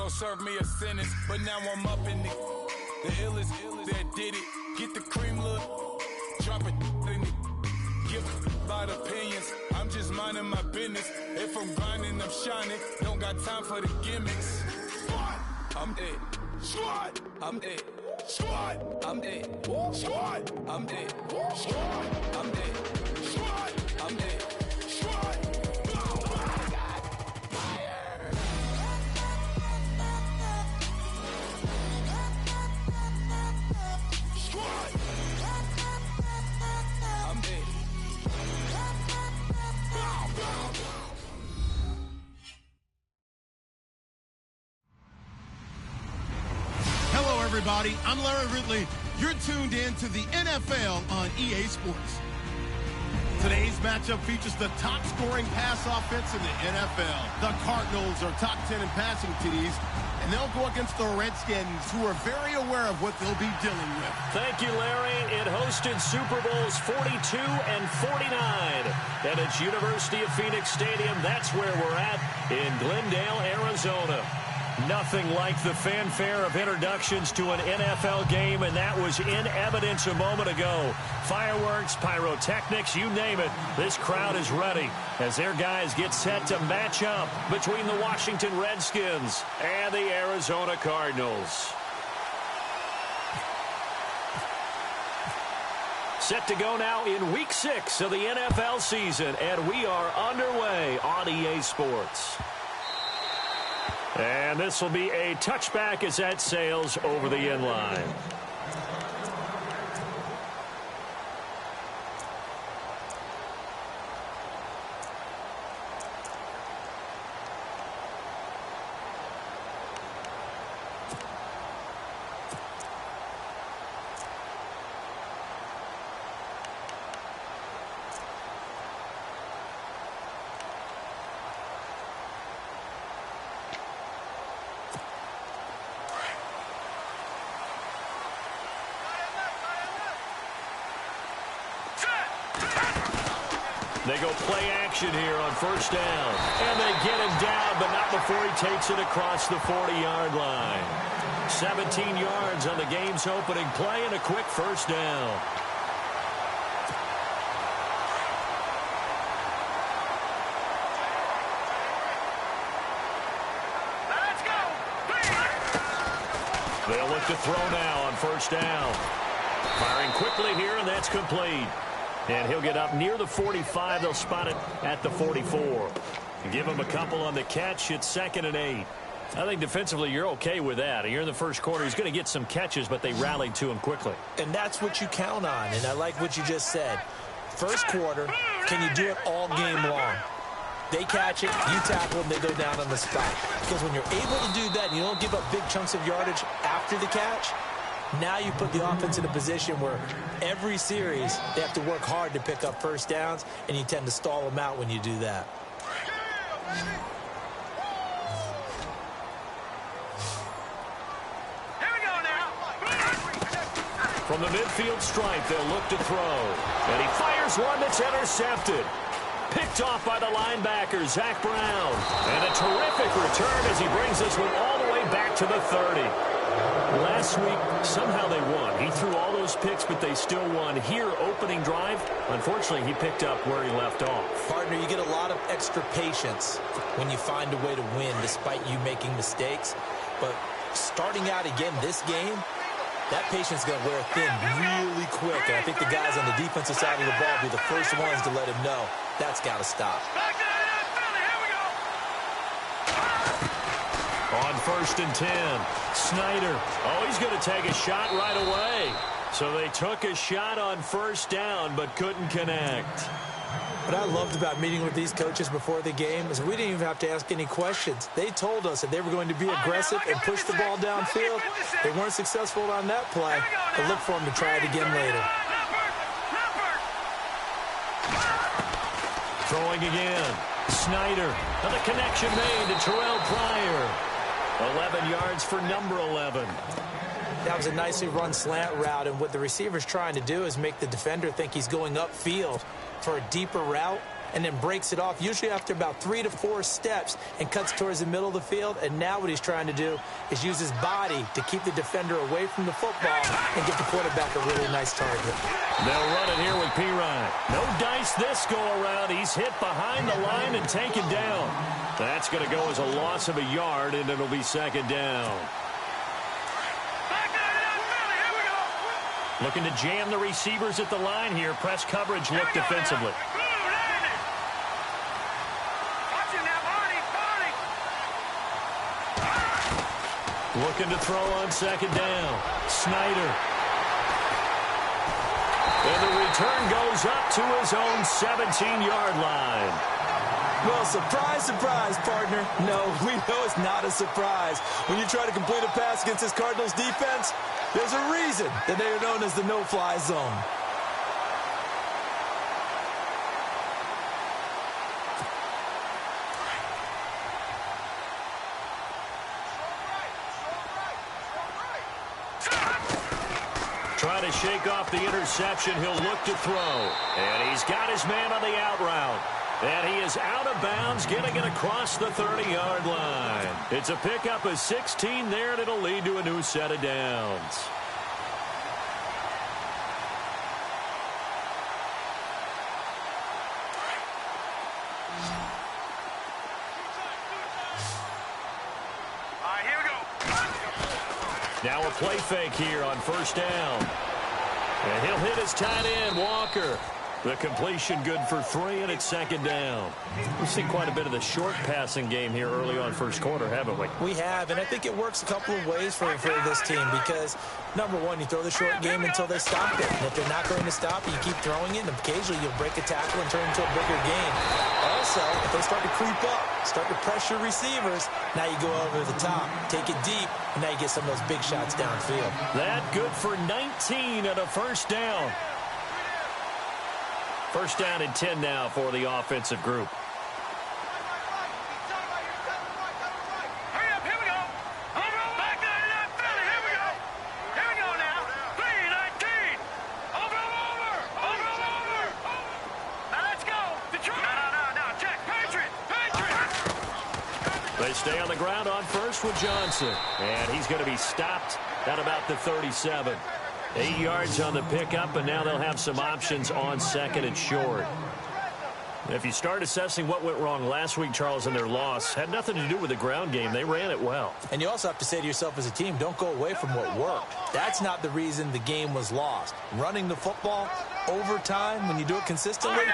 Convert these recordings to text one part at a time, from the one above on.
gon' serve me a sentence, but now I'm up in the illest that did it. Get the cream, look, drop it in it. Give about opinions, I'm just minding my business. If I'm grinding, I'm shining, don't got time for the gimmicks. Squad, I'm it. Squad, I'm it. Squad, I'm it. Squad, I'm it. Squad, I'm it. Squad, I'm it. Squad. Everybody, I'm Larry Ridley. You're tuned in to the NFL on EA Sports. Today's matchup features the top-scoring pass offense in the NFL. The Cardinals are top 10 in passing TDs, and they'll go against the Redskins, who are very aware of what they'll be dealing with. Thank you, Larry. It hosted Super Bowls 42 and 49 at its University of Phoenix Stadium. That's where we're at in Glendale, Arizona. Nothing like the fanfare of introductions to an NFL game, and that was in evidence a moment ago. Fireworks, pyrotechnics, you name it. This crowd is ready as their guys get set to match up between the Washington Redskins and the Arizona Cardinals. Set to go now in Week 6 of the NFL season, and we are underway on EA Sports. And this will be a touchback as that sails over the end line. They go play action here on first down. And they get him down, but not before he takes it across the 40-yard line. 17 yards on the game's opening play and a quick first down. Let's go. They'll look to throw now on first down. Firing quickly here, and that's complete. And he'll get up near the 45. They'll spot it at the 44. Give him a couple on the catch. It's 2nd and 8. I think defensively you're okay with that. You're in the first quarter. He's going to get some catches, but they rallied to him quickly. And that's what you count on. And I like what you just said. First quarter, can you do it all game long? They catch it, you tackle them, they go down on the spot. Because when you're able to do that and you don't give up big chunks of yardage after the catch, now you put the offense in a position where every series they have to work hard to pick up first downs, and you tend to stall them out when you do that. Here we go now. From the midfield stripe, they'll look to throw. And he fires one that's intercepted. Picked off by the linebacker, Zach Brown. And a terrific return as he brings this one all the way back to the 30. Last week, somehow they won. He threw all those picks, but they still won. Here, opening drive, unfortunately, he picked up where he left off. Partner, you get a lot of extra patience when you find a way to win despite you making mistakes. But starting out again this game, that patience is going to wear thin really quick. And I think the guys on the defensive side of the ball will be the first ones to let him know that's got to stop. On 1st and 10, Snyder. Oh, he's going to take a shot right away. So they took a shot on first down, but couldn't connect. What I loved about meeting with these coaches before the game is we didn't even have to ask any questions. They told us that they were going to be aggressive and push the ball downfield. They weren't successful on that play, but look for them to try it again later. Throwing again. Snyder. And the connection made to Terrell Pryor. 11 yards for number 11. That was a nicely run slant route, and what the receiver's trying to do is make the defender think he's going upfield for a deeper route, and then breaks it off, usually after about 3 to 4 steps, and cuts towards the middle of the field. And now what he's trying to do is use his body to keep the defender away from the football and get the quarterback a really nice target. They'll run it here with Pirine. No dice this go-around. He's hit behind the line and taken down. That's going to go as a loss of a yard, and it'll be second down. Looking to jam the receivers at the line here. Press coverage look defensively. Looking to throw on second down. Snyder. And the return goes up to his own 17-yard line. Well, surprise, surprise, partner. No, we know it's not a surprise. When you try to complete a pass against this Cardinals defense, there's a reason that they are known as the no-fly zone. Trying to shake off the interception. He'll look to throw. And he's got his man on the out route. And he is out of bounds, getting it across the 30-yard line. It's a pickup of 16 there, and it'll lead to a new set of downs. All right, here we go. Now a play fake here on first down. And he'll hit his tight end, Walker. The completion good for 3, and it's second down. We've seen quite a bit of the short passing game here early on first quarter, haven't we? We have, and I think it works a couple of ways for this team because, number one, you throw the short game until they stop it. And if they're not going to stop it, you keep throwing it, and occasionally you'll break a tackle and turn it into a bigger game. Also, if they start to creep up, start to pressure receivers, now you go over the top, take it deep, and now you get some of those big shots downfield. That good for 19 and a first down. First down and 10 now for the offensive group. Hurry up, here we go. Back 99, Philly, here we go. Here we go now. 3-19. Over. Now let's go. Detroit. No. Check. Patriot. They stay on the ground on first with Johnson. And he's going to be stopped at about the 37. 8 yards on the pickup, and now they'll have some options on second and short. If you start assessing what went wrong last week, Charles, in their loss, had nothing to do with the ground game. They ran it well. And you also have to say to yourself as a team, don't go away from what worked. That's not the reason the game was lost. Running the football over time, when you do it consistently,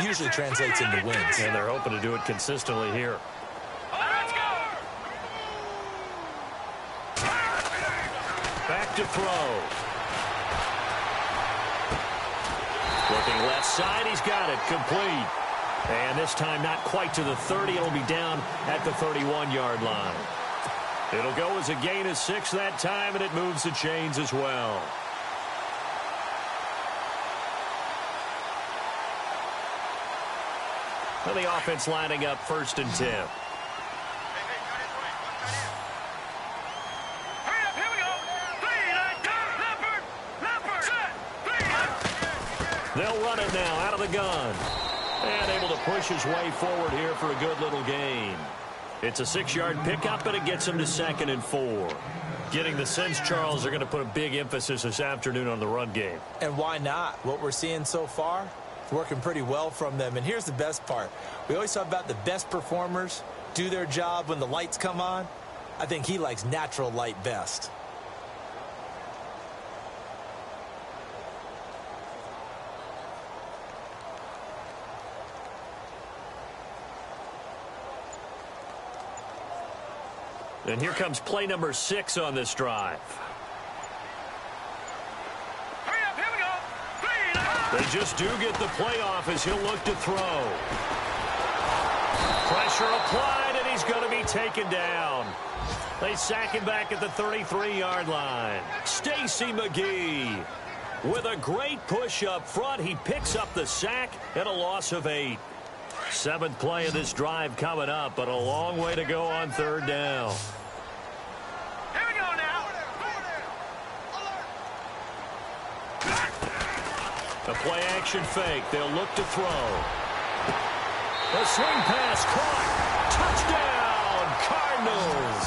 usually translates into wins. And they're hoping to do it consistently here. Let's go. Back to throw. Looking left side, he's got it, complete. And this time not quite to the 30, it'll be down at the 31-yard line. It'll go as a gain of 6 that time, and it moves the chains as well. And the offense lining up first and 10. They'll run it now out of the gun. And able to push his way forward here for a good little gain. It's a 6-yard pickup, and it gets him to second and 4. Getting the sense, Charles, they're going to put a big emphasis this afternoon on the run game. And why not? What we're seeing so far, it's working pretty well from them. And here's the best part. We always talk about the best performers do their job when the lights come on. I think he likes natural light best. And here comes play number 6 on this drive. Hurry up, here we go. They just do get the play off as he'll look to throw. Pressure applied, and he's going to be taken down. They sack him back at the 33-yard line. Stacy McGee with a great push up front. He picks up the sack and a loss of 8. 7th play of this drive coming up, but a long way to go on third down. Here we go now. A play action fake. They'll look to throw. The swing pass caught. Touchdown, Cardinals.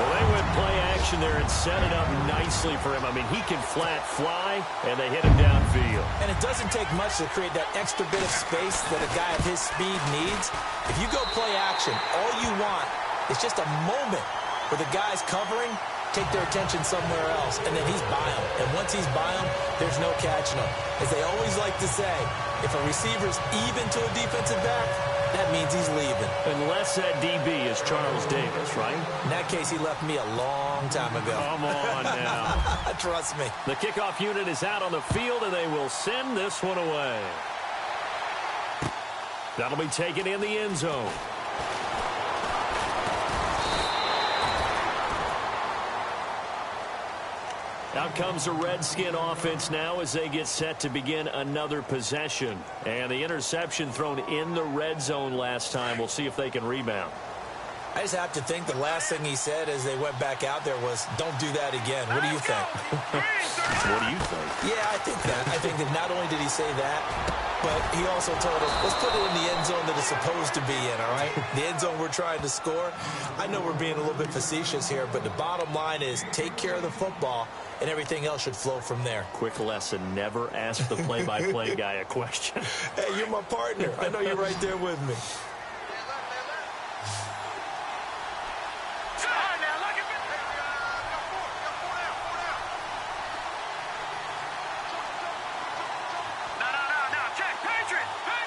Well, they went play action there and set it up nicely for him. I mean, he can flat fly, and they hit him downfield. And it doesn't take much to create that extra bit of space that a guy of his speed needs. If you go play action, all you want is just a moment where the guy's covering, take their attention somewhere else, and then he's by him. And once he's by him, there's no catching him. As they always like to say, if a receiver's even to a defensive back, that means he's leaving. Unless that DB is Charles Davis, right? In that case, he left me a long time ago. Come on now. Trust me. The kickoff unit is out on the field, and they will send this one away. That'll be taken in the end zone. Out comes the Redskin offense now as they get set to begin another possession. And the interception thrown in the red zone last time. We'll see if they can rebound. I just have to think the last thing he said as they went back out there was, don't do that again. What do you think? What do you think? Yeah, I think that. I think that not only did he say that, but he also told us, let's put it in the end zone that it's supposed to be in, all right? The end zone we're trying to score. I know we're being a little bit facetious here, but the bottom line is take care of the football, and everything else should flow from there. Quick lesson, never ask the play-by-play guy a question. Hey, you're my partner. I know you're right there with me.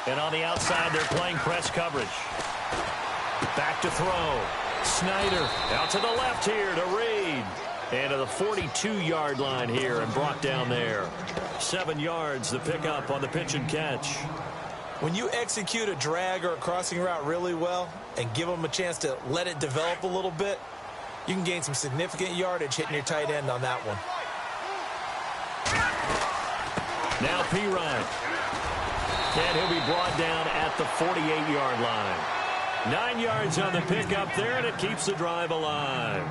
And on the outside, they're playing press coverage. Back to throw. Snyder out to the left here to Reed. And to the 42-yard line here and brought down there. 7 yards, the pickup on the pitch and catch. When you execute a drag or a crossing route really well and give them a chance to let it develop a little bit, you can gain some significant yardage hitting your tight end on that one. Now P-Ryan. And he'll be brought down at the 48-yard line. 9 yards on the pickup there, and it keeps the drive alive.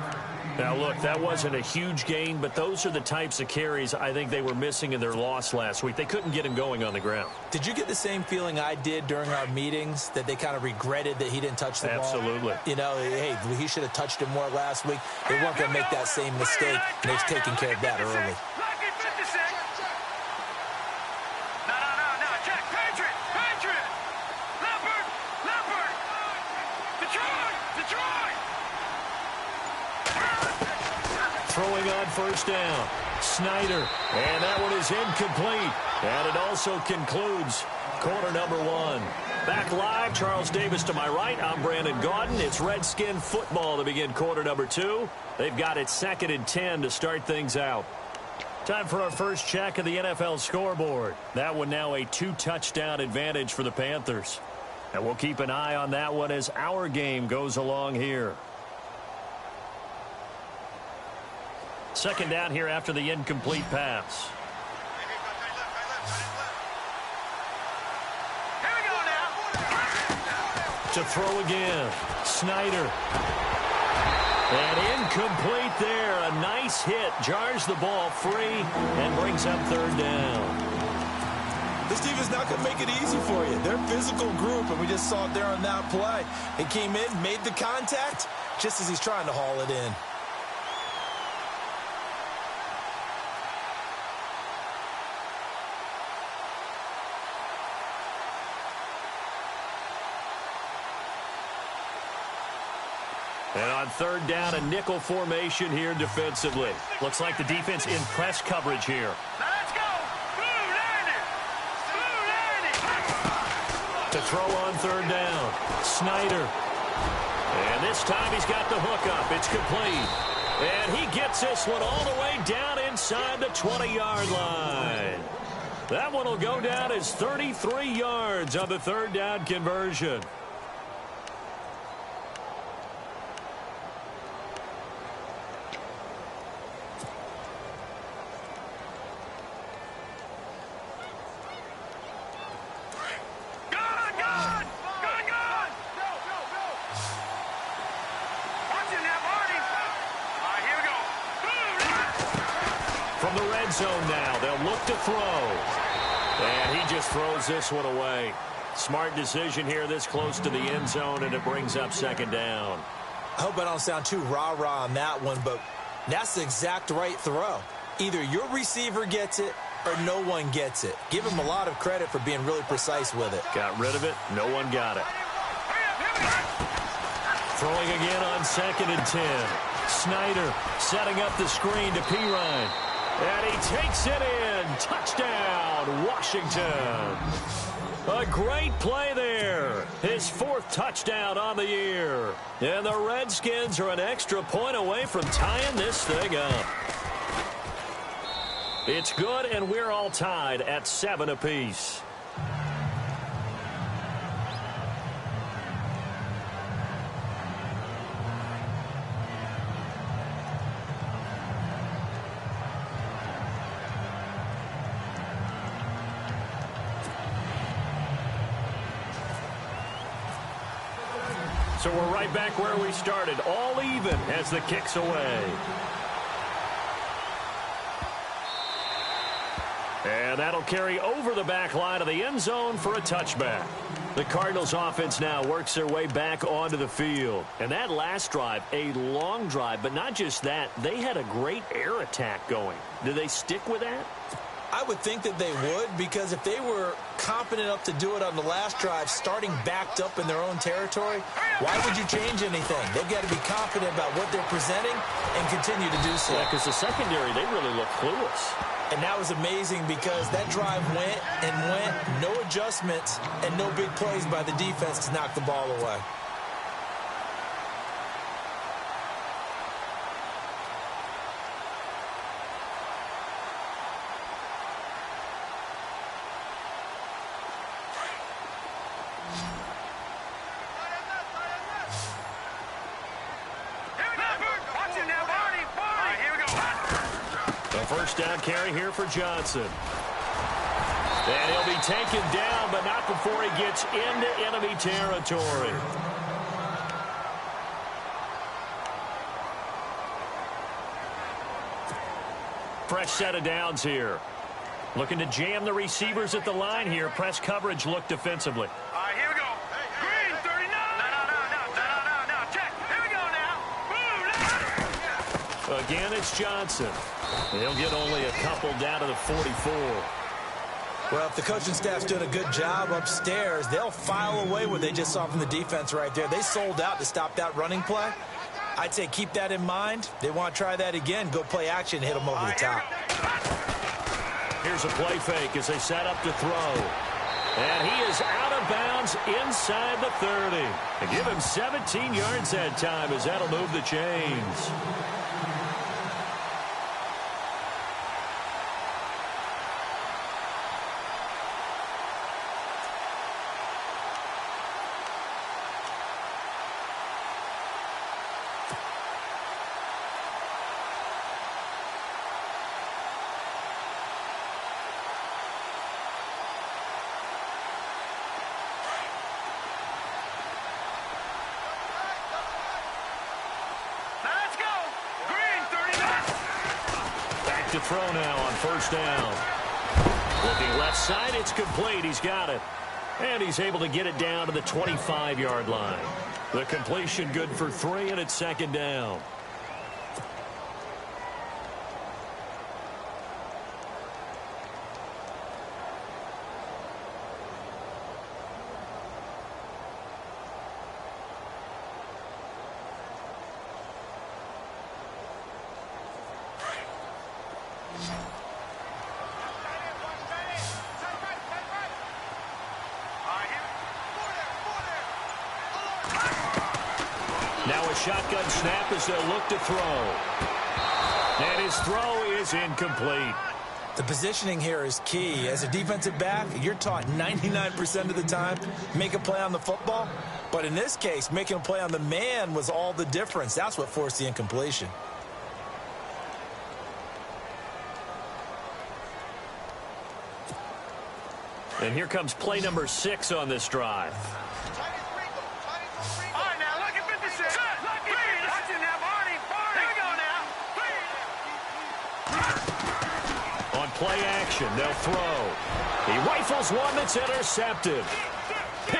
Now, look, that wasn't a huge gain, but those are the types of carries I think they were missing in their loss last week. They couldn't get him going on the ground. Did you get the same feeling I did during our meetings, that they kind of regretted that he didn't touch the ball? Absolutely. You know, hey, he should have touched it more last week. They weren't going to make that same mistake, and they've taken care of that early. Throwing on first down. Snyder. And that one is incomplete. And it also concludes quarter number 1. Back live, Charles Davis to my right. I'm Brandon Gaudin. It's Redskin football to begin quarter number 2. They've got it 2nd and 10 to start things out. Time for our first check of the NFL scoreboard. That one now a 2-touchdown advantage for the Panthers. And we'll keep an eye on that one as our game goes along here. Second down here after the incomplete pass. Here we go now. To throw again. Snyder. And incomplete there. A nice hit. Jars the ball free and brings up third down. This team is not going to make it easy for you. They're a physical group, and we just saw it there on that play. He came in, made the contact, just as he's trying to haul it in. And on third down, a nickel formation here defensively. Looks like the defense in press coverage here. Now let's go. Blue 90. Blue 90. To throw on third down. Snyder. And this time he's got the hook up. It's complete. And he gets this one all the way down inside the 20-yard line. That one will go down as 33 yards on the third down conversion. Zone now. They'll look to throw. And he just throws this one away. Smart decision here this close to the end zone, and it brings up second down. I hope I don't sound too rah-rah on that one, but that's the exact right throw. Either your receiver gets it or no one gets it. Give him a lot of credit for being really precise with it. Got rid of it. No one got it. Throwing again on 2nd and 10. Snyder setting up the screen to Pirine. And he takes it in. Touchdown, Washington. A great play there. His 4th touchdown on the year. And the Redskins are an extra point away from tying this thing up. It's good, and we're all tied at 7 apiece. So we're right back where we started, all even as the kick's away. And that'll carry over the back line of the end zone for a touchback. The Cardinals offense now works their way back onto the field. And that last drive, a long drive, but not just that, they had a great air attack going. Do they stick with that? I would think that they would, because if they were confident enough to do it on the last drive, starting backed up in their own territory, why would you change anything? They've got to be confident about what they're presenting and continue to do so. Yeah, because the secondary, they really look clueless. And that was amazing because that drive went and went, no adjustments, and no big plays by the defense to knock the ball away. First down carry here for Johnson. And he'll be taken down, but not before he gets into enemy territory. Fresh set of downs here. Looking to jam the receivers at the line here. Press coverage look defensively. All right, here we go. Green, 39. No. Check. Here we go now. Boom. Again, it's Johnson. He'll get only a couple down to the 44. Well, if the coaching staff's doing a good job upstairs, they'll file away what they just saw from the defense right there. They sold out to stop that running play. I'd say keep that in mind. They want to try that again. Go play action, hit them over the top. Here's a play fake as they set up to throw. And he is out of bounds inside the 30. And give him 17 yards that time as that'll move the chains. To throw now on first down. Looking left side, it's complete. He's got it. And he's able to get it down to the 25-yard line. The completion good for 3, and it's second down. Now a shotgun snap as they'll look to throw. And his throw is incomplete. The positioning here is key. As a defensive back, you're taught 99% of the time, make a play on the football. But in this case, making a play on the man was all the difference. That's what forced the incompletion. And here comes play number 6 on this drive. On play action, they'll throw. He rifles one that's intercepted.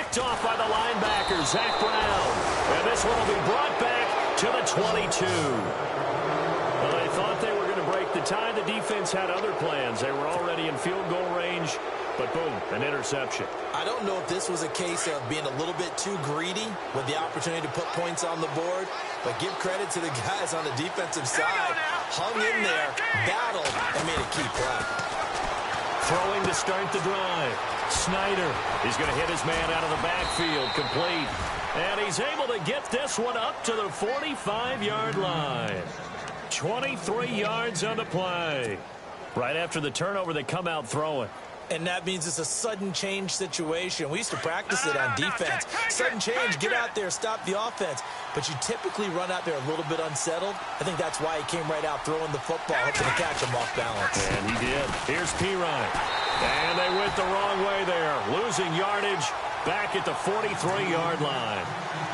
picked off by the linebacker, Zach Brown. And this one will be brought back to the 22. Well, they thought they were going to break the tie. The defense had other plans. They were already in field goal range, but boom, an interception. I don't know if this was a case of being a little bit too greedy with the opportunity to put points on the board, but give credit to the guys on the defensive side. Hung in there, battled, and made a key play. Throwing to start the drive. Snyder is going to hit his man out of the backfield, complete. And he's able to get this one up to the 45-yard line. 23 yards on the play. Right after the turnover, they come out throwing. And that means it's a sudden change situation. We used to practice it on defense. Sudden change, get out there, stop the offense. But you typically run out there a little bit unsettled. I think that's why he came right out throwing the football, hoping to catch him off balance. And he did. Here's Pirine. And they went the wrong way there. Losing yardage back at the 43-yard line.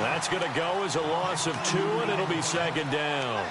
That's going to go as a loss of 2, and it'll be second down.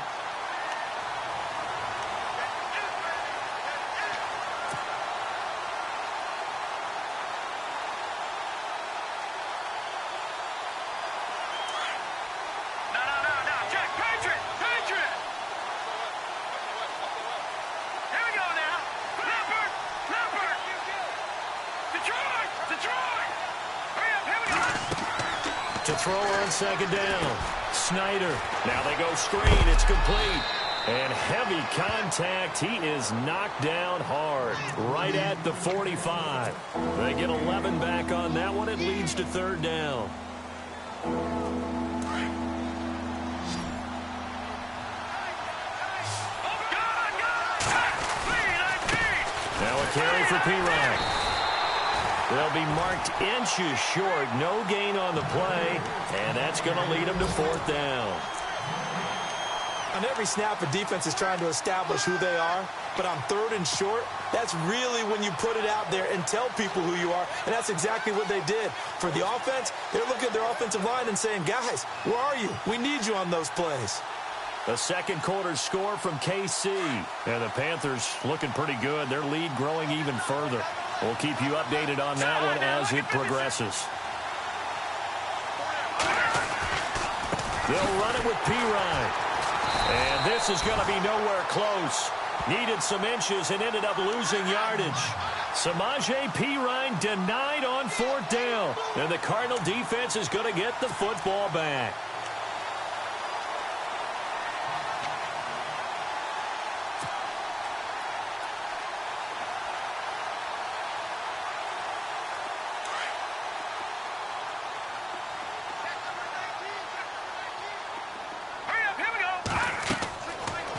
To throw on second down. Snyder. Now they go screen. It's complete. And heavy contact. He is knocked down hard. Right at the 45. They get 11 back on that one. It leads to third down. Now a carry for Pirine. They'll be marked inches short. No gain on the play. And that's going to lead them to fourth down. On every snap, a defense is trying to establish who they are. But on third and short, that's really when you put it out there and tell people who you are. And that's exactly what they did. For the offense, they're looking at their offensive line and saying, guys, where are you? We need you on those plays. The second quarter score from KC. And the Panthers looking pretty good. Their lead growing even further. We'll keep you updated on that one as it progresses. They'll run it with Pirine. And this is going to be nowhere close. Needed some inches and ended up losing yardage. Samaje Pirine denied on fourth down. And the Cardinal defense is going to get the football back.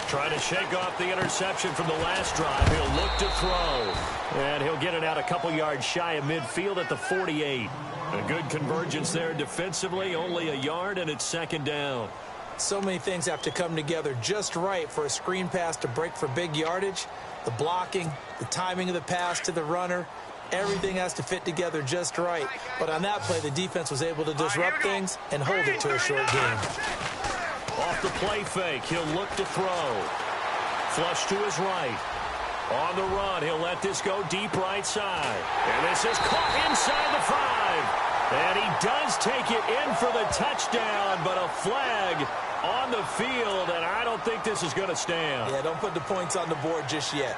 Trying to shake off the interception from the last drive. He'll look to throw. And he'll get it out a couple yards shy of midfield at the 48. A good convergence there defensively. Only a yard, and it's second down. So many things have to come together just right for a screen pass to break for big yardage. The blocking, the timing of the pass to the runner, everything has to fit together just right. But on that play, the defense was able to disrupt things and hold it to a short game. Off the play fake, he'll look to throw. Flush to his right. On the run, he'll let this go deep right side. And this is caught inside the 5. And he does take it in for the touchdown, but a flag on the field, and I don't think this is going to stand. Yeah, don't put the points on the board just yet.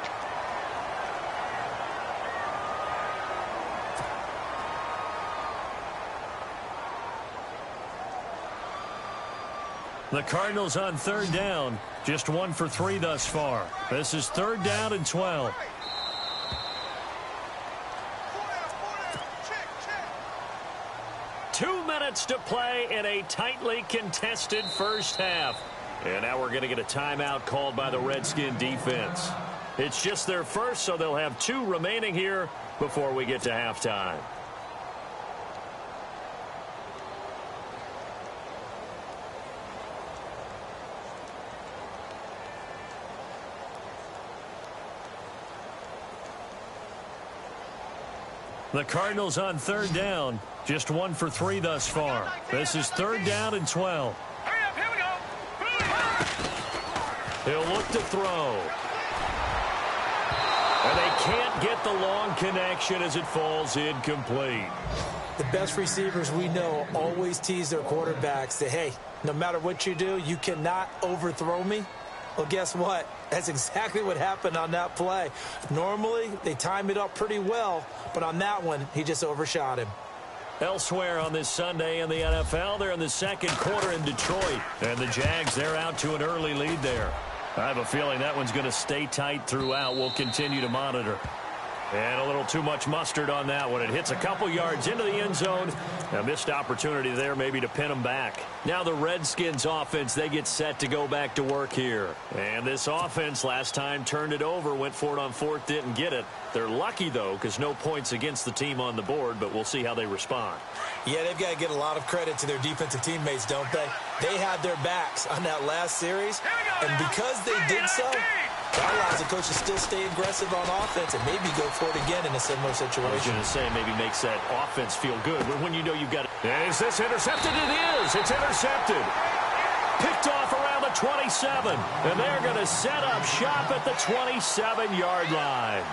The Cardinals on third down, just 1 for 3 thus far. This is third down and 12. Two minutes to play in a tightly contested first half. And now we're going to get a timeout called by the Redskin defense. It's just their first, so they'll have 2 remaining here before we get to halftime. The Cardinals on third down, just 1 for 3 thus far. This is third down and 12. Hurry up, here we go. He'll look to throw. And they can't get the long connection as it falls incomplete. The best receivers we know always tease their quarterbacks that, hey, no matter what you do, you cannot overthrow me. Well, guess what? That's exactly what happened on that play. Normally, they time it up pretty well, but on that one, he just overshot him. Elsewhere on this Sunday in the NFL, they're in the second quarter in Detroit. And the Jags, they're out to an early lead there. I have a feeling that one's going to stay tight throughout. We'll continue to monitor. And a little too much mustard on that one. It hits a couple yards into the end zone. A missed opportunity there maybe to pin them back. Now the Redskins offense, they get set to go back to work here. And this offense last time turned it over, went for it on fourth, didn't get it. They're lucky, though, because no points against the team on the board, but we'll see how they respond. Yeah, they've got to get a lot of credit to their defensive teammates, don't they? They had their backs on that last series, and because they did so, that allows the coach to still stay aggressive on offense and maybe go for it again in a similar situation. I was going to say maybe makes that offense feel good when you know you've got it. And is this intercepted? It is. It's intercepted. Picked off around the 27. And they're going to set up shop at the 27-yard line.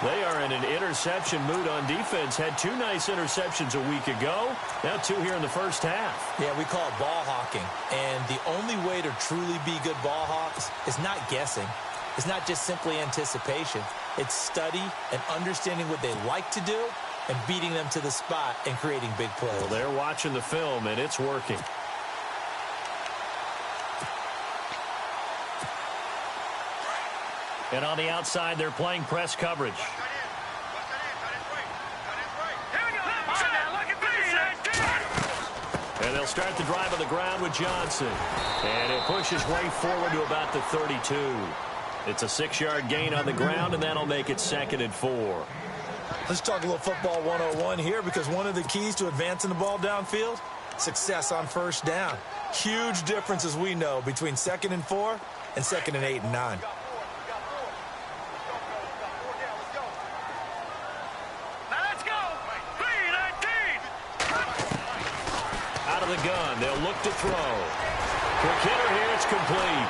They are in an interception mood on defense. Had two nice interceptions a week ago. Now two here in the first half. Yeah, we call it ball hawking. And the only way to truly be good ball hawks is not guessing. It's not just simply anticipation. It's study and understanding what they like to do and beating them to the spot and creating big plays. Well, they're watching the film, and it's working. And on the outside, they're playing press coverage. And they'll start the drive on the ground with Johnson. And it pushes way forward to about the 32. It's a 6-yard gain on the ground, and that'll make it 2nd and 4. Let's talk a little football 101 here, because one of the keys to advancing the ball downfield, success on first down. Huge difference, as we know, between 2nd and 4 and 2nd and 8 and 9. Out of the gun, they'll look to throw. Quick hitter here, it's complete.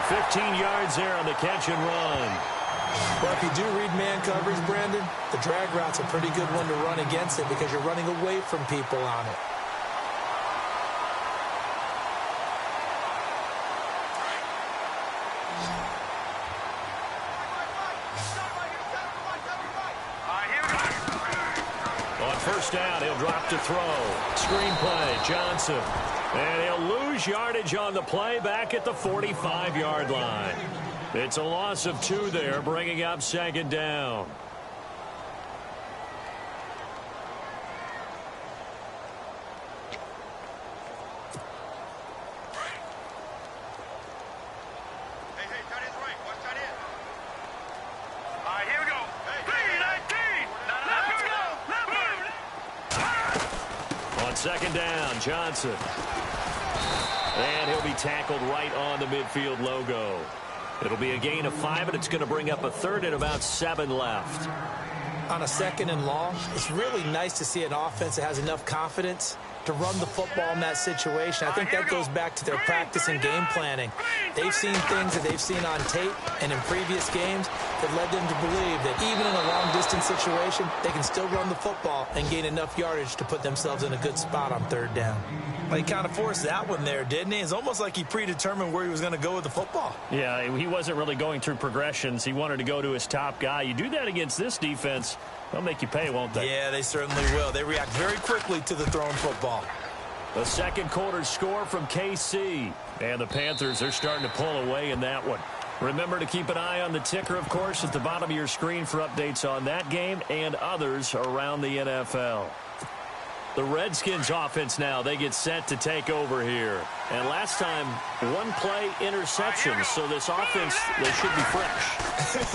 15 yards there on the catch and run. Well, if you do read man coverage, Brandon, the drag route's a pretty good one to run against it because you're running away from people on it. On first down, he'll drop to throw. Screen play, Johnson. And he'll lose yardage on the play back at the 45-yard line. It's a loss of 2 there, bringing up 2nd down. On 2nd down, Johnson. And he'll be tackled right on the midfield logo. It'll be a gain of 5, and it's going to bring up a 3rd and about 7 left. On a 2nd and long, it's really nice to see an offense that has enough confidence to run the football in that situation. I think that goes back to their practice and game planning. They've seen things that they've seen on tape and in previous games that led them to believe that even in a long-distance situation, they can still run the football and gain enough yardage to put themselves in a good spot on 3rd down. Well, he kind of forced that one there, didn't he? It's almost like he predetermined where he was going to go with the football. Yeah, he wasn't really going through progressions. He wanted to go to his top guy. You do that against this defense, they'll make you pay, won't they? Yeah, they certainly will. They react very quickly to the thrown football. The second quarter score from KC. And the Panthers are starting to pull away in that one. Remember to keep an eye on the ticker, of course, at the bottom of your screen for updates on that game and others around the NFL. The Redskins offense now, they get set to take over here. And last time, 1-play interception, so this offense, they should be fresh.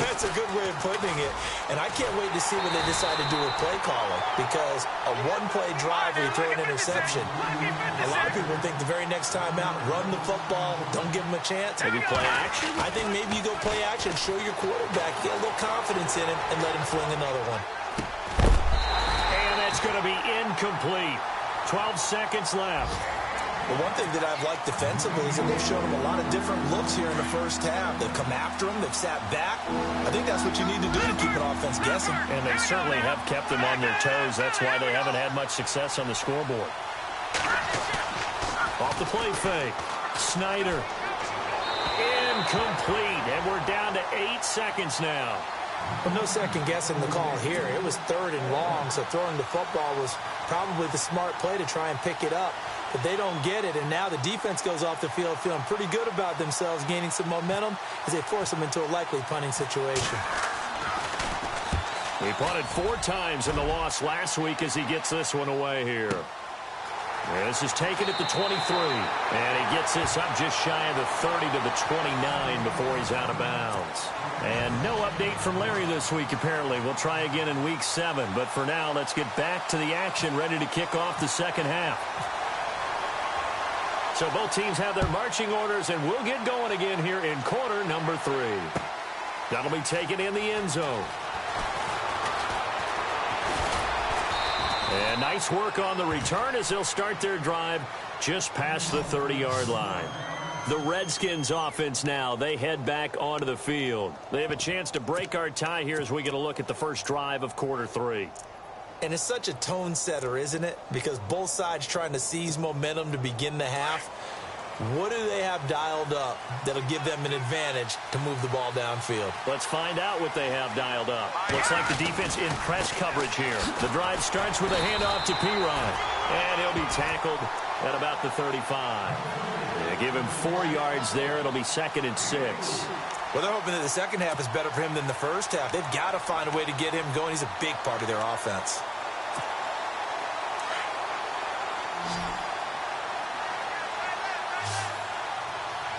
That's a good way of putting it. And I can't wait to see what they decide to do with play calling, because a 1-play drive where you throw an interception, a lot of people think the very next time out, run the football, don't give them a chance. Maybe play action? I think maybe you go play action, show your quarterback, get a little confidence in him, and let him fling another one. It's going to be incomplete. 12 seconds left. The one thing that I've liked defensively is that they've shown them a lot of different looks here in the first half. They've come after them. They've sat back. I think that's what you need to do to keep an offense guessing. And they certainly have kept them on their toes. That's why they haven't had much success on the scoreboard. Off the play fake. Snyder. Incomplete. And we're down to 8 seconds now. Well, no second guessing the call here. It was 3rd and long, so throwing the football was probably the smart play to try and pick it up. But they don't get it, and now the defense goes off the field feeling pretty good about themselves, gaining some momentum as they force them into a likely punting situation. He punted 4 times in the loss last week as he gets this one away here. This is taken at the 23, and he gets this up just shy of the 30 to the 29 before he's out of bounds. And no update from Larry this week, apparently. We'll try again in Week 7, but for now, let's get back to the action, ready to kick off the second half. So both teams have their marching orders, and we'll get going again here in quarter number 3. That'll be taken in the end zone. And nice work on the return as they'll start their drive just past the 30-yard line. The Redskins offense now, they head back onto the field. They have a chance to break our tie here as we get a look at the first drive of quarter 3. And it's such a tone setter, isn't it? Because both sides trying to seize momentum to begin the half. What do they have dialed up that'll give them an advantage to move the ball downfield? Let's find out what they have dialed up. Looks like the defense in press coverage here. The drive starts with a handoff to P-Rod. And he'll be tackled at about the 35. They give him 4 yards there. It'll be 2nd and 6. Well, they're hoping that the second half is better for him than the first half. They've got to find a way to get him going. He's a big part of their offense.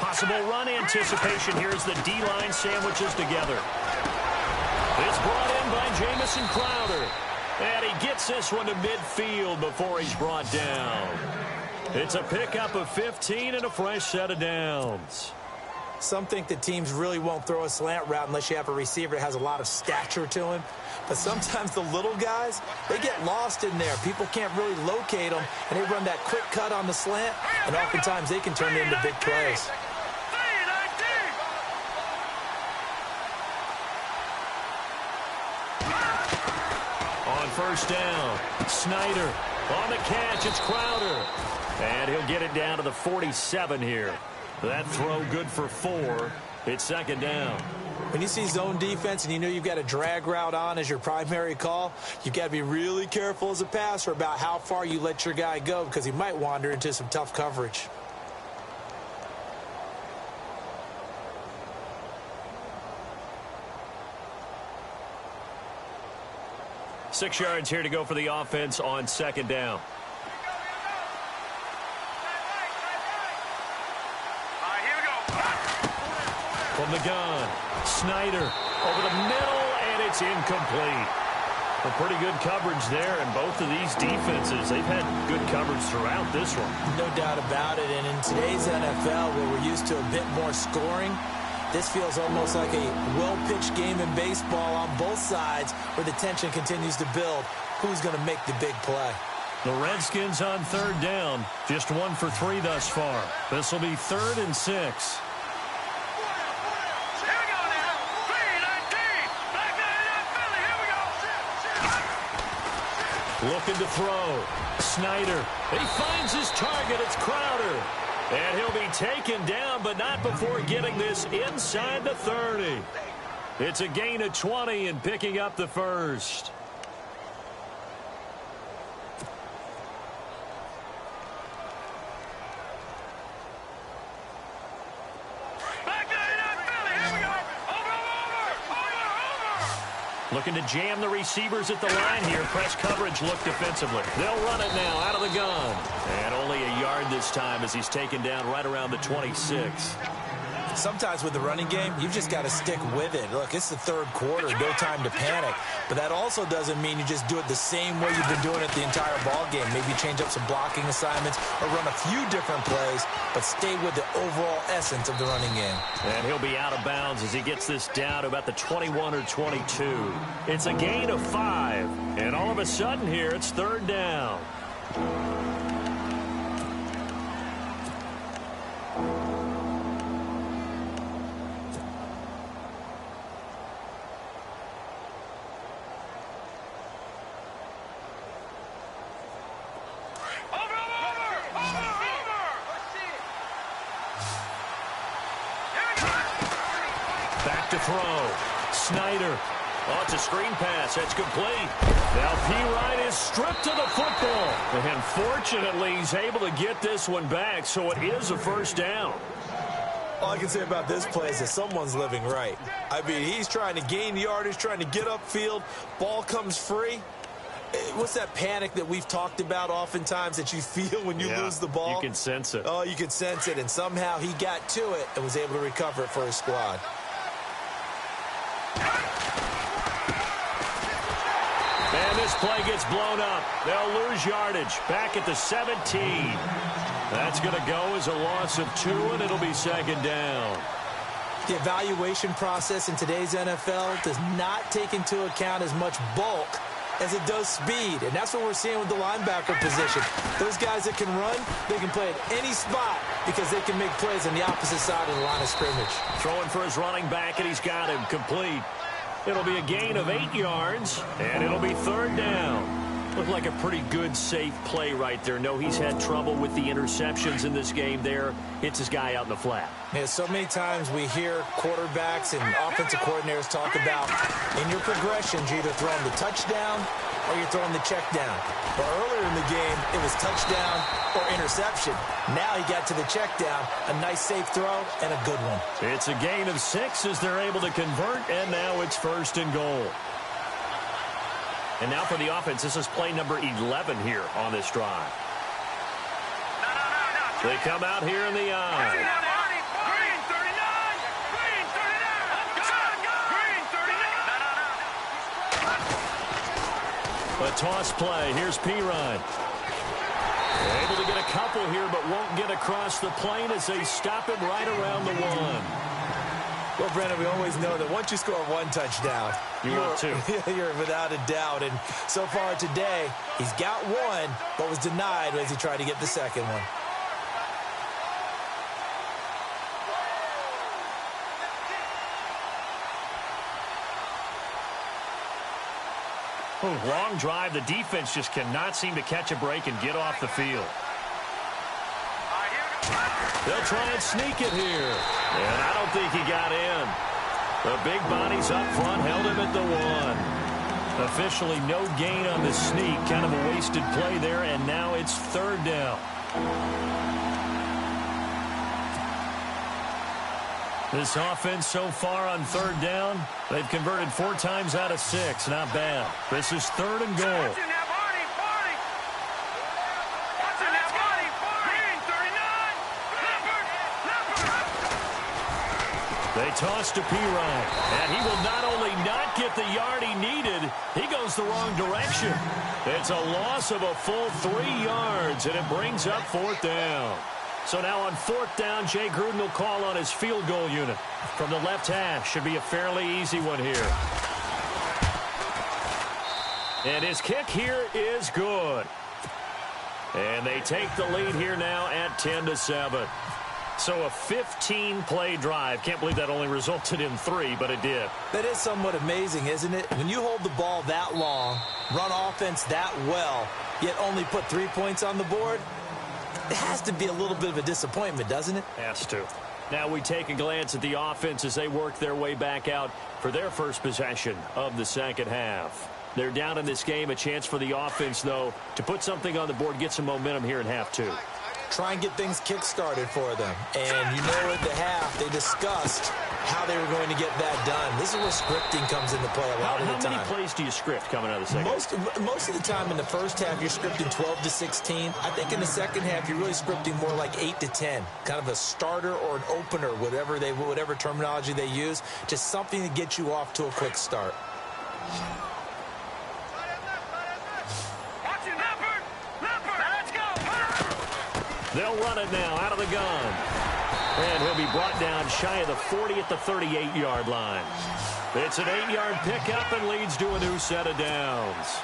Possible run anticipation here as the D-line sandwiches together. It's brought in by Jamison Crowder. And he gets this one to midfield before he's brought down. It's a pickup of 15 and a fresh set of downs. Some think that teams really won't throw a slant route unless you have a receiver that has a lot of stature to him. But sometimes the little guys, they get lost in there. People can't really locate them, and they run that quick cut on the slant, and oftentimes they can turn it into big plays. On first down, Snyder on the catch. It's Crowder. And he'll get it down to the 47 here. That throw good for 4. It's 2nd down. When you see zone defense and you know you've got a drag route on as your primary call, you've got to be really careful as a passer about how far you let your guy go because he might wander into some tough coverage. Six yards here to go for the offense on 2nd down. From the gun, Snyder over the middle, and it's incomplete. A pretty good coverage there, and both of these defenses, they've had good coverage throughout this one. No doubt about it, and in today's NFL, where we're used to a bit more scoring, this feels almost like a well-pitched game in baseball on both sides where the tension continues to build. Who's going to make the big play? The Redskins on 3rd down, just 1 for 3 thus far. This will be 3rd and 6. Looking to throw. Snyder. He finds his target. It's Crowder. And he'll be taken down, but not before getting this inside the 30. It's a gain of 20 and picking up the first. Looking to jam the receivers at the line here. Press coverage look defensively. They'll run it now out of the gun. And only a yard this time as he's taken down right around the 26. Sometimes with the running game, you've just got to stick with it. Look, it's the 3rd quarter, no time to panic. But that also doesn't mean you just do it the same way you've been doing it the entire ball game. Maybe change up some blocking assignments or run a few different plays, but stay with the overall essence of the running game. And he'll be out of bounds as he gets this down to about the 21 or 22. It's a gain of 5. And all of a sudden here, it's 3rd down. to throw. Snyder. Oh, it's a screen pass. That's complete. Now P. is stripped to the football. And fortunately, he's able to get this one back, so it is a first down. All I can say about this play is that someone's living right. I mean, he's trying to gain yardage, trying to get upfield. Ball comes free. What's that panic that we've talked about oftentimes that you feel when you lose the ball? You can sense it. Oh, you can sense it. And somehow he got to it and was able to recover it for his squad. And this play gets blown up. They'll lose yardage. Back at the 17. That's going to go as a loss of 2, and it'll be second down. The evaluation process in today's NFL does not take into account as much bulk as it does speed, and that's what we're seeing with the linebacker position. Those guys that can run, they can play at any spot because they can make plays on the opposite side of the line of scrimmage. Throwing for his running back, and he's got him complete. It'll be a gain of 8 yards, and it'll be third down. Looked like a pretty good, safe play right there. No, he's had trouble with the interceptions in this game there. Hits his guy out in the flat. Yeah, so many times we hear quarterbacks and offensive coordinators talk about in your progressions, you're either throwing the touchdown or you're throwing the check down. But earlier in the game, it was touchdown or interception. Now he got to the check down, a nice safe throw, and a good one. It's a gain of 6 as they're able to convert, and now it's first and goal. And now for the offense, this is play number 11 here on this drive. They come out here in the eye. Green 39! Green 39! A toss play. Here's P-Ryan. Able to get a couple here, but won't get across the plane as they stop him right around the 1. Well, Brennan, we always know that once you score 1 touchdown, you're without a doubt. And so far today, he's got 1, but was denied as he tried to get the second one. Long drive. The defense just cannot seem to catch a break and get off the field. They'll try and sneak it here. And I don't think he got in. The big bodies up front held him at the 1. Officially no gain on the sneak. Kind of a wasted play there, and now it's third down. This offense so far on third down, they've converted 4 times out of 6. Not bad. This is third and goal. They toss to P-Ryan, and he will not only not get the yard he needed, he goes the wrong direction. It's a loss of a full 3 yards, and it brings up fourth down. So now on fourth down, Jay Gruden will call on his field goal unit. From the left half, should be a fairly easy one here. And his kick here is good. And they take the lead here now at 10-7. So a 15-play drive. Can't believe that only resulted in 3, but it did. That is somewhat amazing, isn't it? When you hold the ball that long, run offense that well, yet only put 3 points on the board, it has to be a little bit of a disappointment, doesn't it? Has to. Now we take a glance at the offense as they work their way back out for their first possession of the second half. They're down in this game. A chance for the offense, though, to put something on the board, get some momentum here in half 2. Try and get things kick-started for them. And you know at the half, they discussed how they were going to get that done. This is where scripting comes into play a lot of the time. How many plays do you script coming out of the second? Most of the time in the first half, you're scripting 12 to 16. I think in the second half, you're really scripting more like 8 to 10. Kind of a starter or an opener, whatever terminology they use. Just something to get you off to a quick start. They'll run it now out of the gun. And he'll be brought down shy of the 40 at the 38-yard line. It's an 8-yard pickup and leads to a new set of downs.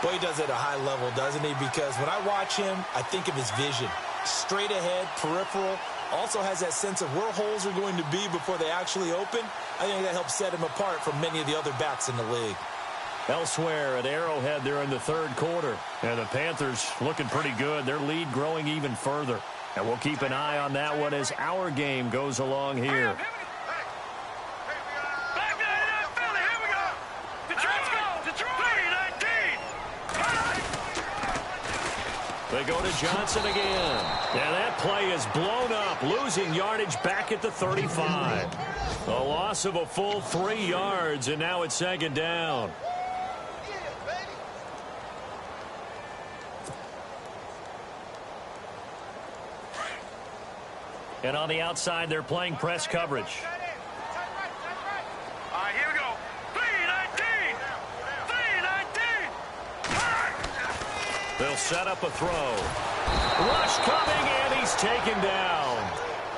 Boy, he does it at a high level, doesn't he? Because when I watch him, I think of his vision. Straight ahead, peripheral. Also has that sense of where holes are going to be before they actually open. I think that helps set him apart from many of the other backs in the league. Elsewhere at Arrowhead, they're in the third quarter. And the Panthers looking pretty good. Their lead growing even further. And we'll keep an eye on that one as our game goes along here. They go to Johnson again. And that play is blown up, losing yardage back at the 35. A loss of a full 3 yards, and now it's second down. And on the outside, they're playing press coverage. All right, here we go. 3-19. 3-19. They'll set up a throw. Rush coming, and he's taken down.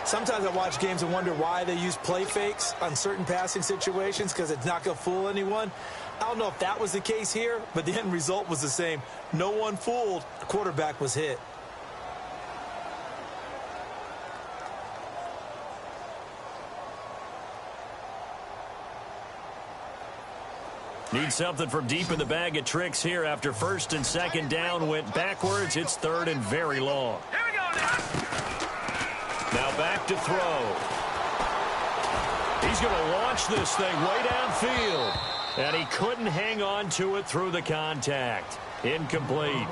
Sometimes I watch games and wonder why they use play fakes on certain passing situations, because it's not going to fool anyone. I don't know if that was the case here, but the end result was the same. No one fooled. The quarterback was hit. Need something from deep in the bag of tricks here after first and second down went backwards. It's third and very long. Here we go now. Now back to throw. He's going to launch this thing way downfield. And he couldn't hang on to it through the contact. Incomplete.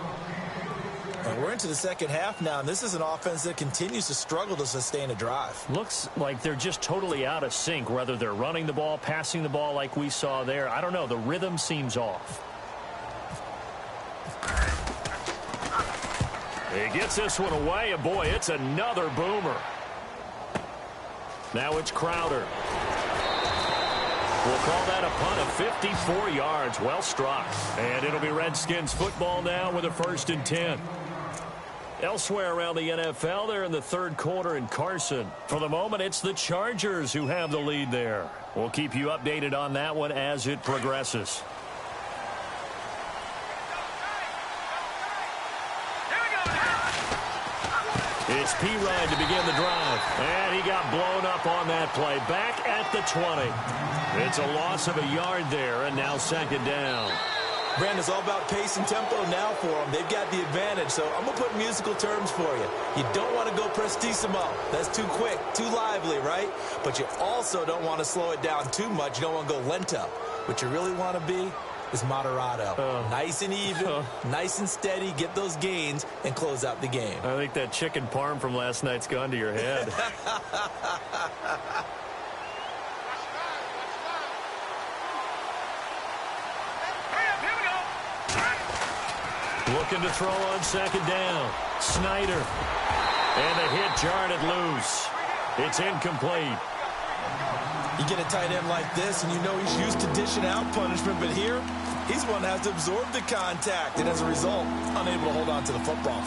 And we're into the second half now, and this is an offense that continues to struggle to sustain a drive. Looks like they're just totally out of sync, whether they're running the ball, passing the ball like we saw there. I don't know. The rhythm seems off. He gets this one away, and boy, it's another boomer. Now it's Crowder. We'll call that a punt of 54 yards. Well struck. And it'll be Redskins football now with a 1st and 10. Elsewhere around the NFL, they're in the third quarter in Carson. For the moment, it's the Chargers who have the lead there. We'll keep you updated on that one as it progresses. It's P-Ryan to begin the drive. And he got blown up on that play. Back at the 20. It's a loss of a yard there, and now second down. Brandon, it's all about pace and tempo now for them. They've got the advantage, so I'm going to put musical terms for you. You don't want to go prestissimo. That's too quick, too lively, right? But you also don't want to slow it down too much. You don't want to go lento. What you really want to be is moderato. Nice and even, nice and steady, get those gains, and close out the game. I think that chicken parm from last night's gone to your head. Looking to throw on second down. Snyder. And the hit jarred it loose. It's incomplete. You get a tight end like this, and you know he's used to dishing out punishment, but here, he's one that has to absorb the contact, and as a result, unable to hold on to the football.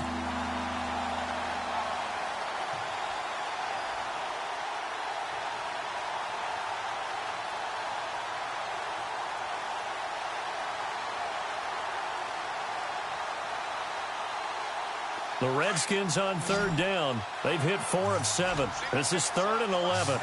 The Redskins on third down. They've hit 4 of 7. This is 3rd and 11.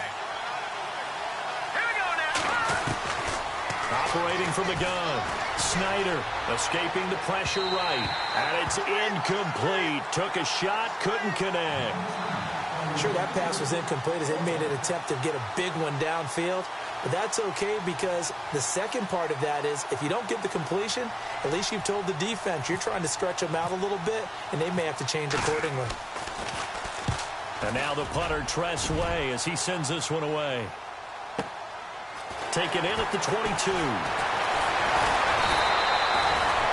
Operating from the gun. Snyder escaping the pressure right. And it's incomplete. Took a shot, couldn't connect. Sure, that pass was incomplete as they made an attempt to get a big one downfield. But that's okay because the second part of that is if you don't get the completion, at least you've told the defense you're trying to stretch them out a little bit, and they may have to change accordingly. And now the punter, Tress Way, as he sends this one away. Taken in at the 22.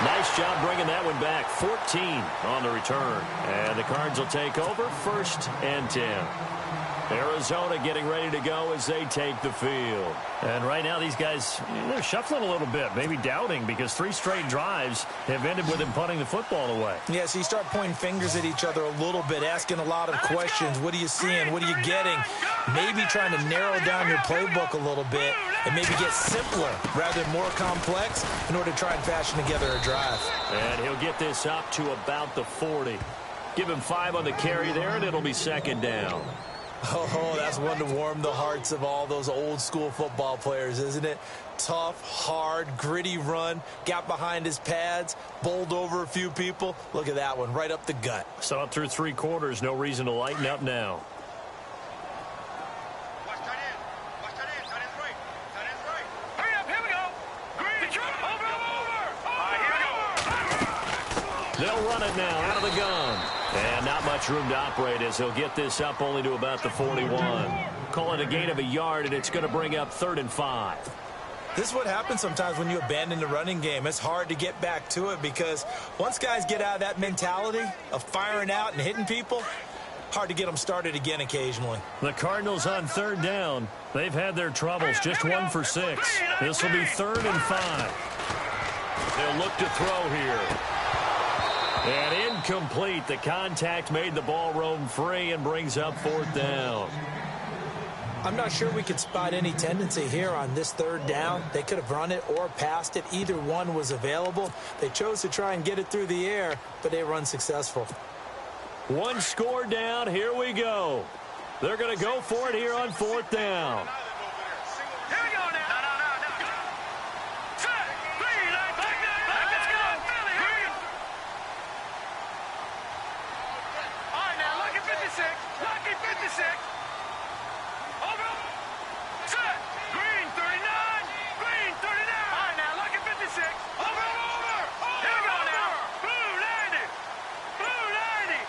Nice job bringing that one back. 14 on the return. And the Cards will take over 1st and 10. Arizona getting ready to go as they take the field. And right now these guys, they're shuffling a little bit, maybe doubting, because 3 straight drives have ended with them punting the football away. Yeah, so you start pointing fingers at each other a little bit, asking a lot of questions. What are you seeing? What are you getting? Maybe trying to narrow down your playbook a little bit and maybe get simpler rather than more complex in order to try and fashion together a drive. And he'll get this up to about the 40. Give him 5 on the carry there, and it'll be second down. Oh, that's one to warm the hearts of all those old school football players, isn't it? Tough, hard, gritty run, got behind his pads, bowled over a few people. Look at that one, right up the gut. Saw it through 3 quarters, no reason to lighten up now. Hurry up, here we go. Green, over. All right, here we go. They'll run it now out of the gun. And not much room to operate as he'll get this up only to about the 41. Call it a gain of a yard, and it's going to bring up 3rd and 5. This is what happens sometimes when you abandon the running game. It's hard to get back to it because once guys get out of that mentality of firing out and hitting people, hard to get them started again occasionally. The Cardinals on 3rd down. They've had their troubles, just 1 for 6. This will be 3rd and 5. They'll look to throw here. And incomplete. The contact made the ball roam free and brings up 4th down. I'm not sure we could spot any tendency here on this 3rd down. They could have run it or passed it. Either one was available. They chose to try and get it through the air, but they were unsuccessful. 1 score down. Here we go. They're going to go for it here on 4th down. Here we go now. No. Set. 3. Let's go. Philly. Here we go. All right, now, lucky 56. Lucky 56. Over. Set. Green 39. Green 39. All right, now, lucky 56. Over. Here we go now. Blue 90. Blue 90.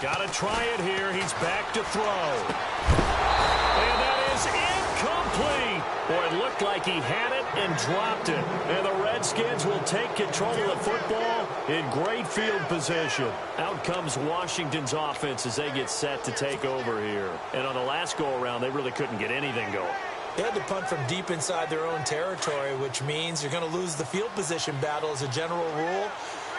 Got to try it here. He's back to throw. And that is incomplete. Boy, it looked like he had it and dropped it. And the Redskins will take control of the football in great field position. Out comes Washington's offense as they get set to take over here. And on the last go-around, they really couldn't get anything going. They had to punt from deep inside their own territory, which means you're going to lose the field position battle as a general rule.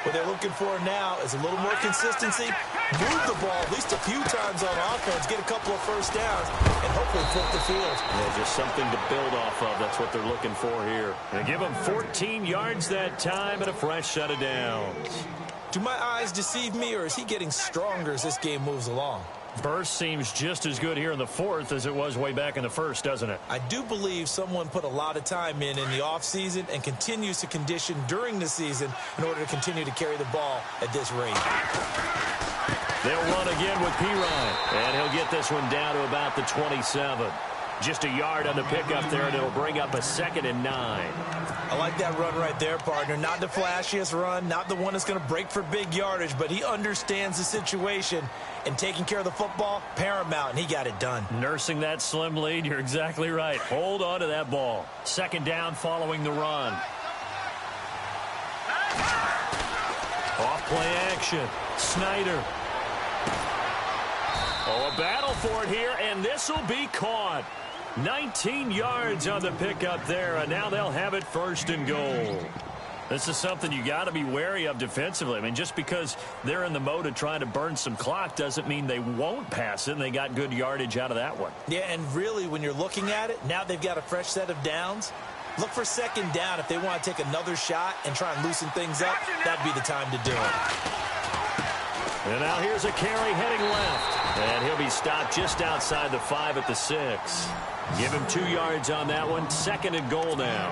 What they're looking for now is a little more consistency, move the ball at least a few times on offense, get a couple of first downs, and hopefully flip the field. Yeah, just something to build off of. That's what they're looking for here. And give them 14 yards that time and a fresh set of downs. Do my eyes deceive me, or is he getting stronger as this game moves along? Burst seems just as good here in the 4th as it was way back in the 1st, doesn't it? I do believe someone put a lot of time in the offseason and continues to condition during the season in order to continue to carry the ball at this rate. They'll run again with Pirine, and he'll get this one down to about the 27. Just a yard on the pickup there, and it'll bring up a 2nd and 9. I like that run right there, partner. Not the flashiest run, not the one that's going to break for big yardage, but he understands the situation, and taking care of the football, paramount, and he got it done. Nursing that slim lead, you're exactly right. Hold on to that ball. 2nd down following the run. Off play action. Snyder. Oh, a battle for it here, and this will be caught. 19 yards on the pickup there, and now they'll have it 1st and goal. This is something you got to be wary of defensively. I mean, just because they're in the mode of trying to burn some clock doesn't mean they won't pass it, and they got good yardage out of that one. Yeah, and really, when you're looking at it, now they've got a fresh set of downs. Look for 2nd down if they want to take another shot and try and loosen things up. That'd be the time to do it. And now here's a carry heading left. And he'll be stopped just outside the 5 at the 6. Give him 2 yards on that one. 2nd and goal now.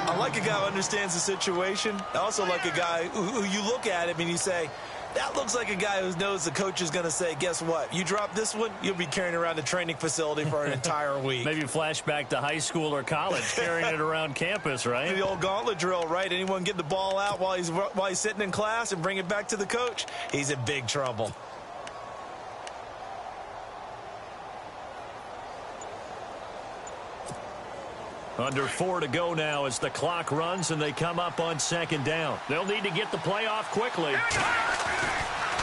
I like a guy who understands the situation. I also like a guy who you look at him and you say, that looks like a guy who knows the coach is going to say, guess what? You drop this one, you'll be carrying around the training facility for an entire week. Maybe flashback to high school or college, carrying it around campus, right? The old gauntlet drill, right? Anyone get the ball out while he's sitting in class and bring it back to the coach, he's in big trouble. Under 4 to go now as the clock runs and they come up on 2nd down. They'll need to get the play off quickly.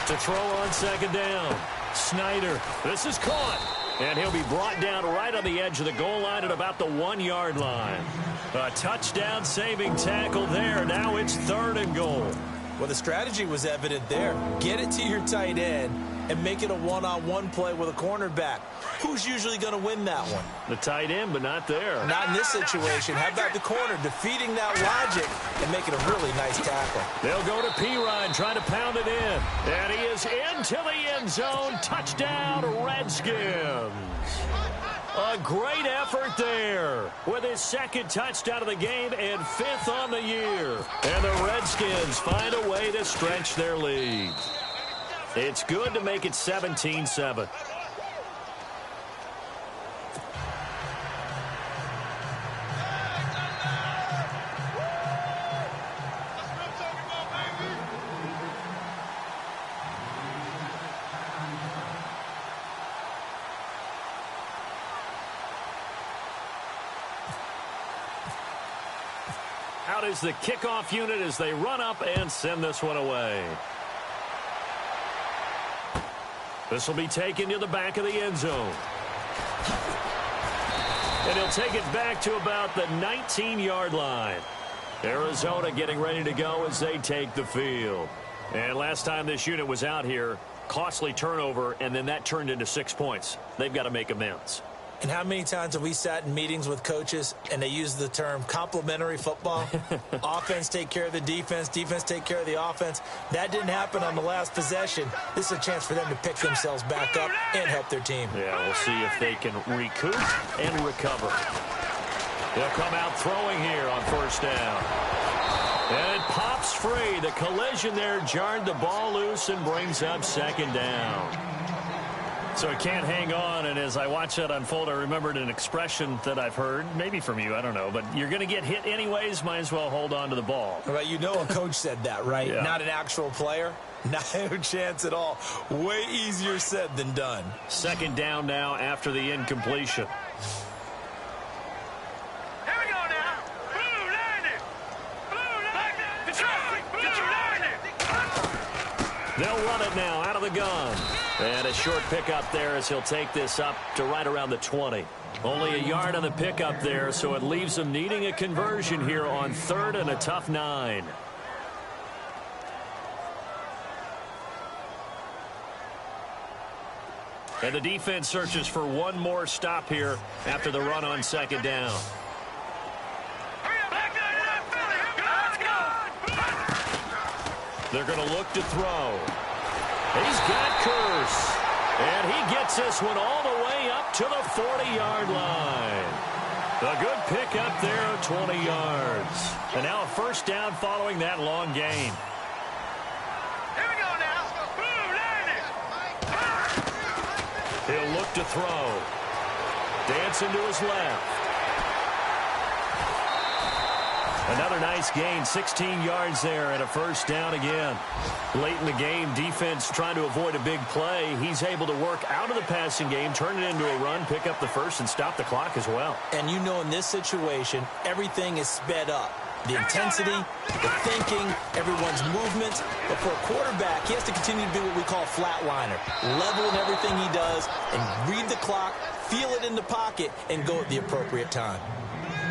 To throw on 2nd down. Snyder, this is caught. And he'll be brought down right on the edge of the goal line at about the 1-yard line. A touchdown saving tackle there. Now it's 3rd and goal. Well, the strategy was evident there. Get it to your tight end and make it a one-on-one play with a cornerback. Who's usually going to win that one? The tight end, but not there. Not in this situation. How about the corner defeating that logic and making a really nice tackle? They'll go to Pirine, trying to pound it in. And he is into the end zone. Touchdown, Redskins. A great effort there with his 2nd touchdown of the game and 5th on the year. And the Redskins find a way to stretch their lead. It's good to make it 17-7. Out is the kickoff unit as they run up and send this one away. This will be taken to the back of the end zone. And he'll take it back to about the 19-yard line. Arizona getting ready to go as they take the field. And last time this unit was out here, costly turnover, and then that turned into 6 points. They've got to make amends. And how many times have we sat in meetings with coaches and they use the term complementary football? Offense take care of the defense, defense take care of the offense. That didn't happen on the last possession. This is a chance for them to pick themselves back up and help their team. Yeah, we'll see if they can recoup and recover. He'll come out throwing here on first down. And it pops free. The collision there jarred the ball loose and brings up second down. So it can't hang on, and as I watch that unfold, I remembered an expression that I've heard, maybe from you, I don't know, but you're going to get hit anyways, might as well hold on to the ball. Well, you know a coach said that, right? Yeah. Not an actual player. No chance at all. Way easier said than done. Second down now after the incompletion. Here we go now. Blue 90. Blue 90. Detroit. Detroit 90. They'll run it now out of the gun. And a short pickup there as he'll take this up to right around the 20. Only a yard on the pickup there, so it leaves them needing a conversion here on 3rd and a tough 9. And the defense searches for one more stop here after the run on second down. They're going to look to throw. He's got Curse. And he gets this one all the way up to the 40-yard line. A good pickup there of 20 yards. And now a first down following that long gain. Here we go now. Blue 90. He'll look to throw. Dancing to his left. Another nice gain, 16 yards there and a first down again. Late in the game, defense trying to avoid a big play. He's able to work out of the passing game, turn it into a run, pick up the first, and stop the clock as well. And you know in this situation, everything is sped up. The intensity, the thinking, everyone's movements. But for a quarterback, he has to continue to be what we call a flatliner. Level in everything he does and read the clock, feel it in the pocket, and go at the appropriate time.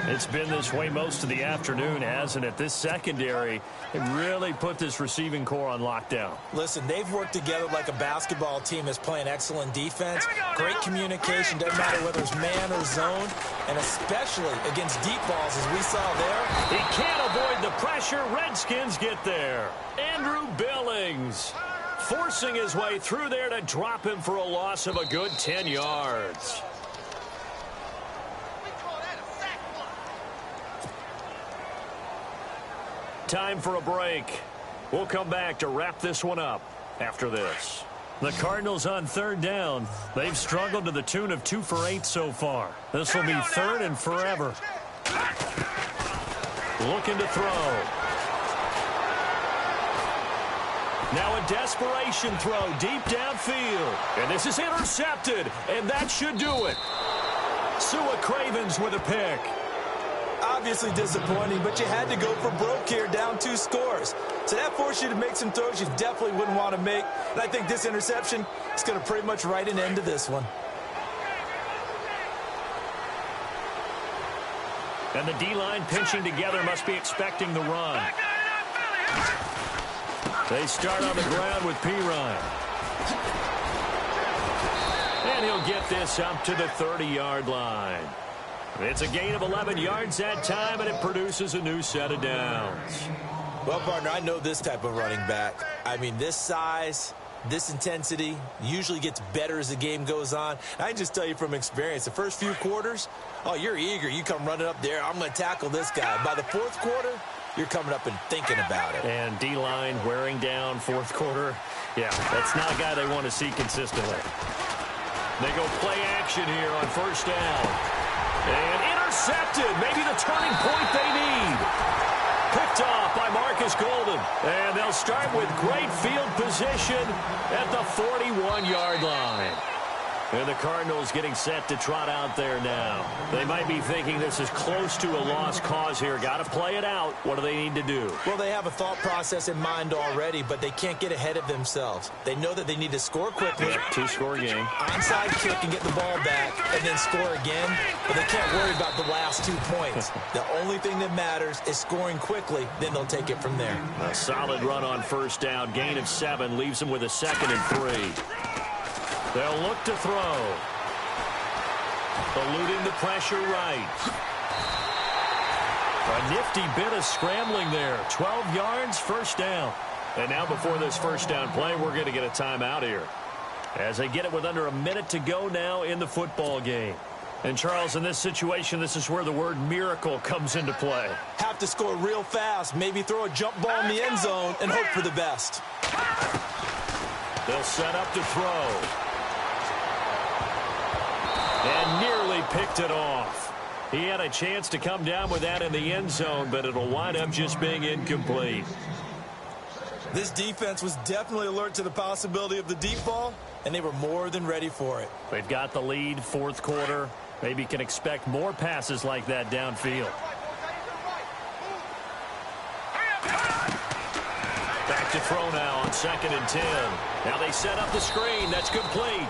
It's been this way most of the afternoon, hasn't it? This secondary really put this receiving core on lockdown. Listen, they've worked together like a basketball team that's playing excellent defense. Great communication, doesn't matter whether it's man or zone, and especially against deep balls as we saw there. He can't avoid the pressure. Redskins get there. Andrew Billings forcing his way through there to drop him for a loss of a good 10 yards. Time for a break. We'll come back to wrap this one up after this. The Cardinals on third down. They've struggled to the tune of 2 for 8 so far. This will be 3rd and forever. Looking to throw. Now a desperation throw deep downfield. And this is intercepted. And that should do it. Sua Cravens with a pick. Obviously disappointing, but you had to go for broke here, down 2 scores. So that forced you to make some throws you definitely wouldn't want to make. And I think this interception is going to pretty much write an end to this one. And the D-line pinching together must be expecting the run. They start on the ground with Pirine. And he'll get this up to the 30-yard line. It's a gain of 11 yards that time, and it produces a new set of downs. Well, partner, I know this type of running back. I mean, this size, this intensity usually gets better as the game goes on. I can just tell you from experience, the first few quarters, oh, you're eager. You come running up there, I'm going to tackle this guy. By the 4th quarter, you're coming up and thinking about it. And D-line wearing down 4th quarter. Yeah, that's not a guy they want to see consistently. They go play action here on first down. And intercepted. Maybe the turning point they need. Picked off by Marcus Golden. And they'll start with great field position at the 41-yard line. And the Cardinals getting set to trot out there now. They might be thinking this is close to a lost cause here. Got to play it out. What do they need to do? Well, they have a thought process in mind already, but they can't get ahead of themselves. They know that they need to score quickly. Yep, two-score game. Onside kick and get the ball back and then score again. But they can't worry about the last 2 points. The only thing that matters is scoring quickly. Then they'll take it from there. A solid run on first down. Gain of 7 leaves them with a 2nd and 3. They'll look to throw. Eluding the pressure right. A nifty bit of scrambling there. 12 yards, first down. And now before this first down play, we're going to get a timeout here. As they get it with under a minute to go now in the football game. And, Charles, in this situation, this is where the word miracle comes into play. Have to score real fast. Maybe throw a jump ball in the end zone and hope for the best. They'll set up to throw. And nearly picked it off. He had a chance to come down with that in the end zone, but it'll wind up just being incomplete. This defense was definitely alert to the possibility of the deep ball, and they were more than ready for it. They've got the lead, fourth quarter. Maybe can expect more passes like that downfield. Back to throw now on 2nd and 10. Now they set up the screen. That's complete.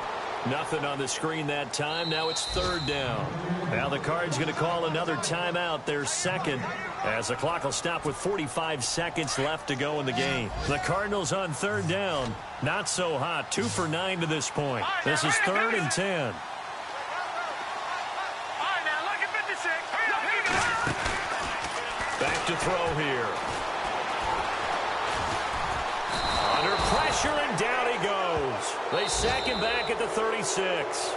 Nothing on the screen that time. Now it's 3rd down. Now the Cards going to call another timeout, their 2nd, as the clock will stop with 45 seconds left to go in the game. The Cardinals on 3rd down. Not so hot. 2 for 9 to this point. This is 3rd and 10. Back to throw here. Under pressure, and down he goes. They sack him back at the 36.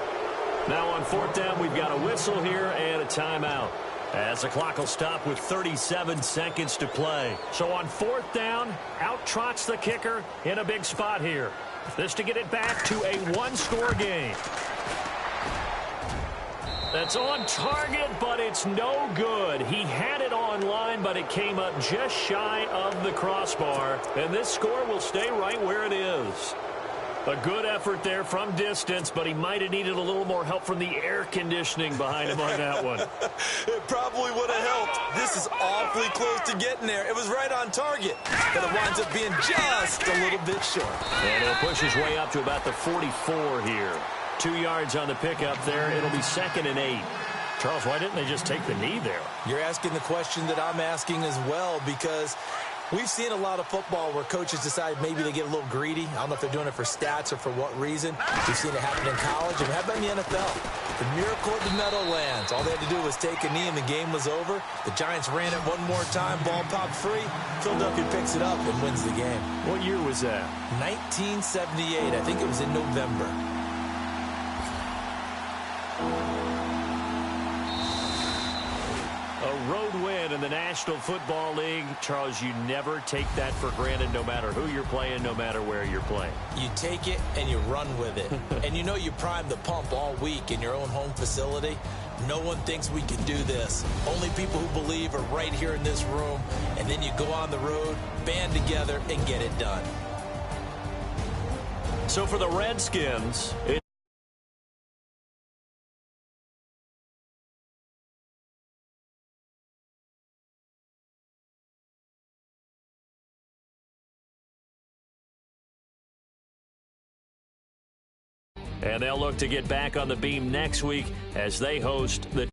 Now on 4th down, we've got a whistle here and a timeout, as the clock will stop with 37 seconds to play. So on 4th down, out trots the kicker in a big spot here. This to get it back to a 1-score game. That's on target, but it's no good. He had it on line, but it came up just shy of the crossbar. And this score will stay right where it is. A good effort there from distance, but he might have needed a little more help from the air conditioning behind him on that one. It probably would have helped. This is awfully close to getting there. It was right on target, but it winds up being just a little bit short. And he'll push his way up to about the 44 here. 2 yards on the pickup there. It'll be 2nd and 8. Charles, why didn't they just take the knee there? You're asking the question that I'm asking as well, because we've seen a lot of football where coaches decide maybe they get a little greedy. I don't know if they're doing it for stats or for what reason. We've seen it happen in college, and it happened in the NFL. The miracle of the Meadowlands. All they had to do was take a knee, and the game was over. The Giants ran it one more time. Ball popped free. Philadelphia picks it up and wins the game. What year was that? 1978. I think it was in November. A road win in the National Football League. Charles, you never take that for granted, no matter who you're playing, no matter where you're playing. You take it and you run with it. And you know you prime the pump all week in your own home facility. No one thinks we can do this. Only people who believe are right here in this room. And then you go on the road, band together, and get it done. So for the Redskins, and they'll look to get back on the beam next week as they host the